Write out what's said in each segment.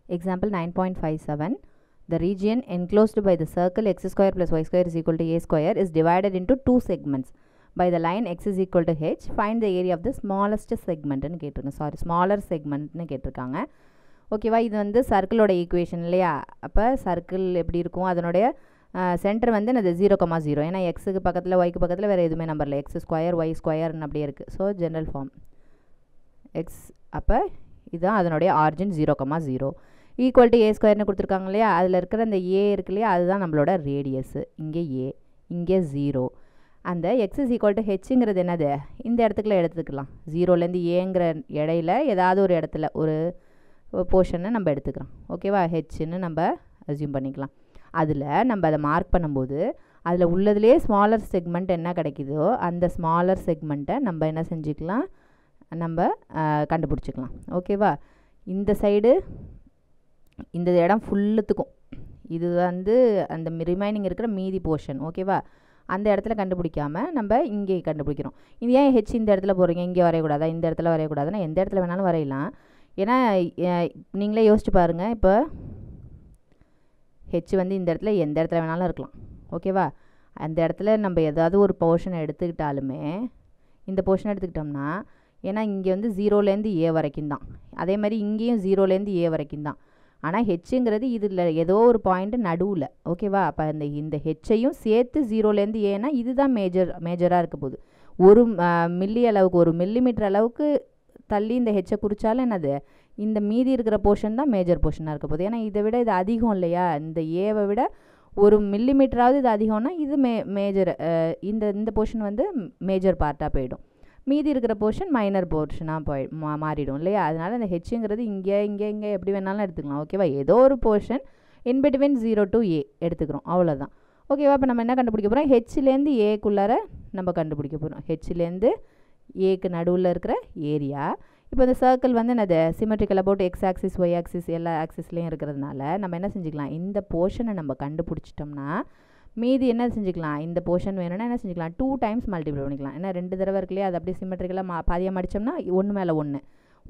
Example 9.57. The region enclosed by the circle x square plus y square is equal to a square is divided into two segments. By the line x is equal to h, find the area of the smallest segment. Smaller segment. ஓகேவா, இது வந்து சர்க்கிளோட equation இல்லையா? அப்போ circle எப்படி இருக்கும், அதனுடைய centre வந்து அது 0,0. ஏன்னா எக்ஸுக்கு பக்கத்தில் ஒய்க்கு பக்கத்தில் வேறு எதுவுமே நம்பர் இல்லை, எக்ஸ் ஸ்கொயர் ஒய் ஸ்கொயர்னு அப்படியே இருக்குது. ஸோ ஜென்ரல் ஃபார்ம் எக்ஸ், அப்போ இதுதான் அதனுடைய ஆரிஜின் 0,0. ஈக்குவல் டு ஏ ஸ்கொயர்னு கொடுத்துருக்காங்க இல்லையா? அதில் இருக்கிற அந்த ஏ இருக்கு இல்லையா, அதுதான் நம்மளோட ரேடியஸு. இங்கே ஏ, இங்கே 0. அந்த எக்ஸ் இஸ் ஈக்குவல் டு ஹெச்சுங்கிறது என்னது, இந்த இடத்துக்குள்ள எடுத்துக்கலாம். 0லேருந்து ஏங்கிற இடையில ஏதாவது ஒரு இடத்துல ஒரு போர்ஷனை நம்ம எடுத்துக்கிறோம். ஓகேவா, ஹெச்ன்னு நம்ம அஸ்யூம் பண்ணிக்கலாம். அதில் நம்ம அதை மார்க் பண்ணும்போது அதில் உள்ளதுலேயே ஸ்மாலர் செக்மெண்ட் என்ன கிடைக்குதோ அந்த ஸ்மாலர் செக்மெண்ட்டை நம்ம என்ன செஞ்சுக்கலாம், நம்ம கண்டுபிடிச்சிக்கலாம். ஓகேவா, இந்த சைடு இந்த இடம் ஃபுல்லுத்துக்கும் இது வந்து அந்த ரிமைனிங் இருக்கிற மீதி போர்ஷன். ஓகேவா, அந்த இடத்துல கண்டுபிடிக்காமல் நம்ம இங்கே கண்டுபிடிக்கிறோம். இது ஏன் ஹெச் இந்த இடத்துல போகிறீங்க, இங்கே வரையக்கூடாதா, இந்த இடத்துல வரையக்கூடாதுன்னா எந்த இடத்துல வேணாலும் வரையலாம். ஏன்னா நீங்களே யோசிச்சு பாருங்கள், இப்போ ஹெச் வந்து இந்த இடத்துல எந்த இடத்துல வேணாலும் இருக்கலாம். ஓகேவா, அந்த இடத்துல நம்ம ஏதாவது ஒரு போர்ஷனை எடுத்துக்கிட்டாலுமே இந்த போர்ஷனை எடுத்துக்கிட்டோம்னா, ஏன்னா இங்கே வந்து 0லேருந்து ஏ வரைக்கும் தான், அதே மாதிரி இங்கேயும் 0லேருந்து ஏ வரைக்கும் தான். ஆனால் ஹெச்சுங்கிறது இதில் ஏதோ ஒரு பாயிண்ட்டு நடுவில். ஓகேவா, அப்போ இந்த ஹெச்சையும் சேர்த்து 0லேருந்து ஏன்னா இதுதான் மேஜராக இருக்க போகுது. ஒரு மில்லி அளவுக்கு, ஒரு மில்லிமீட்டர் அளவுக்கு தள்ளி இந்த ஹெச்சை குறித்தாலும் என்னது, இந்த மீதி இருக்கிற போர்ஷன் தான் மேஜர் போர்ஷனாக இருக்க போகுது. ஏன்னா இதை விட இது அதிகம் இல்லையா, இந்த ஏவை விட ஒரு மில்லிமீட்டராவது இது அதிகம்னா இது மேஜர், இந்த போர்ஷன் வந்து மேஜர் பார்ட்டாக போயிடும். மீதி இருக்கிற போர்ஷன் மைனர் போர்ஷனாக மாறிடும் இல்லையா? அதனால் இந்த ஹெச்சுங்கிறது இங்கே இங்கே இங்கே எப்படி வேணாலும் எடுத்துக்கலாம். ஓகேவா, ஏதோ ஒரு portion in between 0 to a எடுத்துக்கிறோம், அவ்வளோதான். ஓகேவா, இப்போ நம்ம என்ன கண்டுபிடிக்க போகிறோம், ஹெச்லேருந்து ஏக்குள்ளார நம்ம கண்டுபிடிக்க போகிறோம். ஹெச்லேருந்து ஏக்கு நடுவில் இருக்கிற ஏரியா. இப்போ இந்த சர்க்கிள் வந்து என்னது, symmetrical about X axis Y axis எல்லா ஆக்சிஸ்லேயும் இருக்கிறதுனால நம்ம என்ன செஞ்சுக்கலாம், இந்த போர்ஷனை நம்ம கண்டுபிடிச்சிட்டோம்னா மீதி என்ன செஞ்சுக்கலாம், இந்த போர்ஷன் வேணும்னா என்ன செஞ்சுக்கலாம், 2 டைம்ஸ் மல்டிப்ளை பண்ணிக்கலாம். ஏன்னா 2 தடவை இருக்கு இல்லையா, அது அப்படியே சிமெட்ரிக்கலாக பாதியாக மடித்தோம்னா ஒன்று மேலே ஒன்று,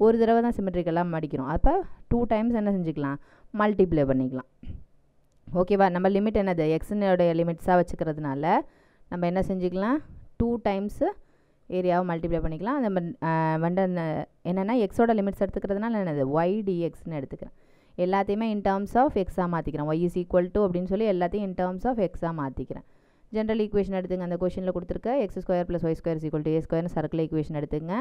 ஒரு தடவை தான் சிமெட்ரிக்கலாக மடிக்கிறோம். அப்போ 2 டைம்ஸ் என்ன செஞ்சுக்கலாம், மல்டிப்ளை பண்ணிக்கலாம். ஓகேவா, நம்ம லிமிட் என்னது, எக்ஸினோடைய லிமிட்ஸாக வச்சுக்கிறதுனால நம்ம என்ன செஞ்சுக்கலாம், 2 டைம்ஸு ஏரியாவை மல்டிப்ளை பண்ணிக்கலாம். நம்ம வந்து என்னென்னா எக்ஸோட லிமிட்ஸ் எடுத்துக்கிறதுனால என்னது, ஒய் டிஎக்ஸ்னு எடுத்துக்கிறேன். எல்லாத்தையுமே இன் டேர்ம்ஸ் ஆஃப் எக்ஸாக மாற்றிக்கிறேன். ஒய் இஸ் ஈக்குவல் டு அப்படின்னு சொல்லி எல்லாத்தையும் இன் டேர்ம்ஸ் ஆஃப் எக்ஸாக மாற்றிக்கிறேன். ஜென்ரல் ஈக்குவேஷன் எடுத்துங்க, அந்த கொஷனில் கொடுத்துருக்க x square plus y square equal to a ஸ்கொயர்னு சர்க்கிள் ஈக்குவேஷன் எடுத்துங்க.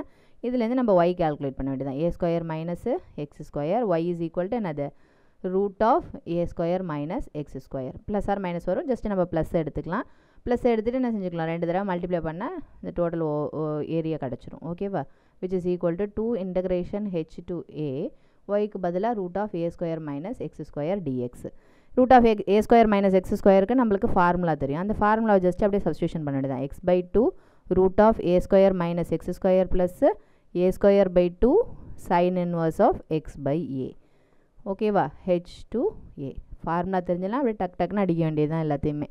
இதுலேருந்து நம்ம ஒய் கால்குலேட் பண்ண வேண்டியதான். A square minus x square, y is equal to என்னது, root of A square minus x square. Plus or minus வரும், just நம்ம plus எடுத்துக்கலாம். ப்ளஸ் எடுத்துகிட்டு என்ன செஞ்சுக்கலாம், 2 தடவை மல்டிப்ளை பண்ணால் இந்த டோட்டல் ஏரியா கிடச்சிரும். ஓகேவா, which is equal to 2 integration h to a, ஒய்க்கு பதிலாக root of A square minus x square d x. Root of A square minus x ஸ்கொயருக்கு நம்மளுக்கு ஃபார்முலா தெரியும். அந்த ஃபார்முலாவை ஜஸ்ட் அப்படியே சப்ஸ்டியூஷன் பண்ண வேண்டியதான். x/2 root of A square minus x square plus a square by 2 sine inverse of x by a. ஓகேவா, h to a formula தெரிஞ்சலாம், அப்படியே டக்குன்னு அடிக்க வேண்டியது தான். எல்லாத்தையுமே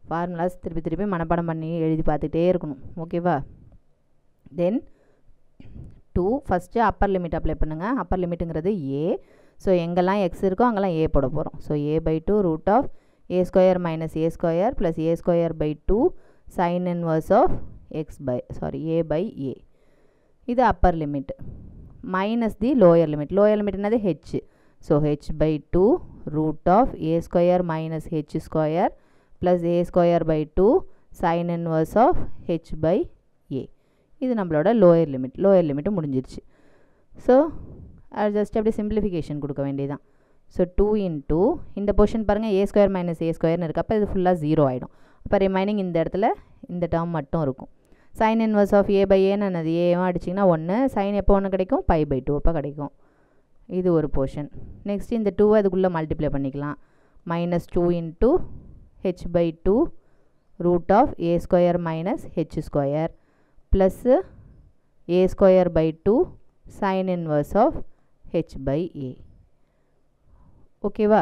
ஃபார்முலாஸ் திருப்பி மனப்பாடம் பண்ணி எழுதி பார்த்துக்கிட்டே இருக்கணும். ஓகேவா, then 2 first upper limit apply பண்ணுங்கள். அப்பர் லிமிட்டுங்கிறது ஏ. ஸோ எங்கெல்லாம் எக்ஸ் இருக்கோ அங்கெல்லாம் ஏ போட போகிறோம். So a/2 root of A square minus a square plus a square by 2 sine inverse of A by a. இது upper limit. Minus the lower limit. Lower limit என்னது, h. So h/2 root of A square minus H square plus a square by 2 sine inverse of H by a. இது நம்மளோட lower limit. Lower limit முடிஞ்சிருச்சு. So அது just அப்படியே simplification கொடுக்க வேண்டியதான். So 2 into இந்த position பாருங்கள், ஏ ஸ்கொயர் மைனஸ் ஏ ஸ்கொயர்னு இருக்குது. அப்போ இது ஃபுல்லாக 0 ஆகிடும். அப்போ ரிமைனிங் இந்த இடத்துல இந்த டேர்ம் மட்டும் இருக்கும். Sine inverse of A by ஏன்னு என்னது, ஏவும் அடிச்சிங்கன்னா 1, சைன் எப்போ 1 கிடைக்கும், π/2 அப்போ கிடைக்கும். இது ஒரு போர்ஷன். நெக்ஸ்ட் இந்த 2 அதுக்குள்ளே மல்டிப்ளை பண்ணிக்கலாம். Minus 2 into h/2 root of A square minus H square plus a square by 2 sine inverse of H by a. ஓகேவா,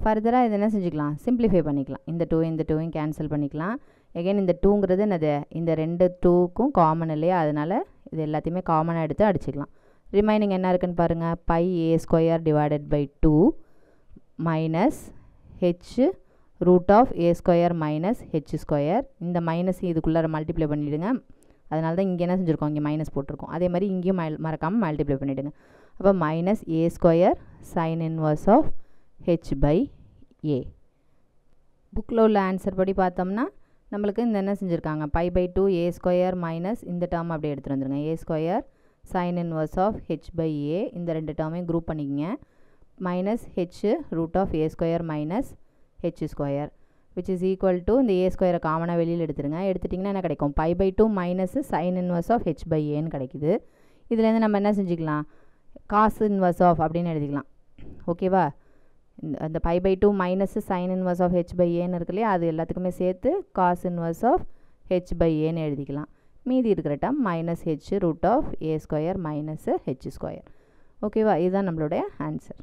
ஃபர்தராக இது என்ன செஞ்சுக்கலாம், சிம்பிளிஃபை பண்ணிக்கலாம். இந்த 2 கேன்சல் பண்ணிக்கலாம். எகைன் இந்த 2ங்கிறது என்னது, இந்த 2 2க்கும் காமன் இல்லையா, அதனால் இது எல்லாத்தையுமே காமனாக எடுத்து அடிச்சுக்கலாம். ரிமைனிங் என்ன இருக்குன்னு பாருங்கள், by A square divided by 2 minus H root of A square minus H square. இந்த மைனஸ் இதுக்குள்ளே மல்டிப்ளை பண்ணிவிடுங்க. அதனால தான் இங்கே என்ன செஞ்சுருக்கோம், இங்கே மைனஸ் போட்டிருக்கோம். அதே மாதிரி இங்கேயும் மறக்காமல் மல்டிப்ளை பண்ணிவிடுங்க. அப்போ minus a square sine inverse of H by a. புக்கில் உள்ள ஆன்சர் படி பார்த்தோம்னா நம்மளுக்கு இந்த என்ன செஞ்சுருக்காங்க, pi by 2 a square minus இந்த டேர்ம் அப்படியே எடுத்துகிட்டு வந்துருங்க. A square sine inverse of H by a, இந்த ரெண்டு டேர்மையும் குரூப் பண்ணிக்கங்க. Minus H root of A square minus H square which is equal to இந்த ஏ ஸ்கொயரை காமனாக வெளியில் எடுத்துருங்க. எடுத்துட்டிங்கன்னா என்ன கிடைக்கும், pi by 2 minus sine inverse of H by ஏன்னு கிடைக்குது. இதுலேருந்து நம்ம என்ன செஞ்சுக்கலாம், காஸ் இன்வர்ஸ் ஆஃப் அப்படின்னு எழுதிக்கலாம். ஓகேவா, அந்த pi by 2 minus sine inverse of H by ஏன்னு இருக்கு இல்லையா, அது எல்லாத்துக்குமே சேர்த்து cos inverse of H by ஏன்னு எழுதிக்கலாம். மீதி இருக்கிற term minus H root of A square minus H square. ஓகேவா, இதுதான் நம்மளுடைய ஆன்சர்.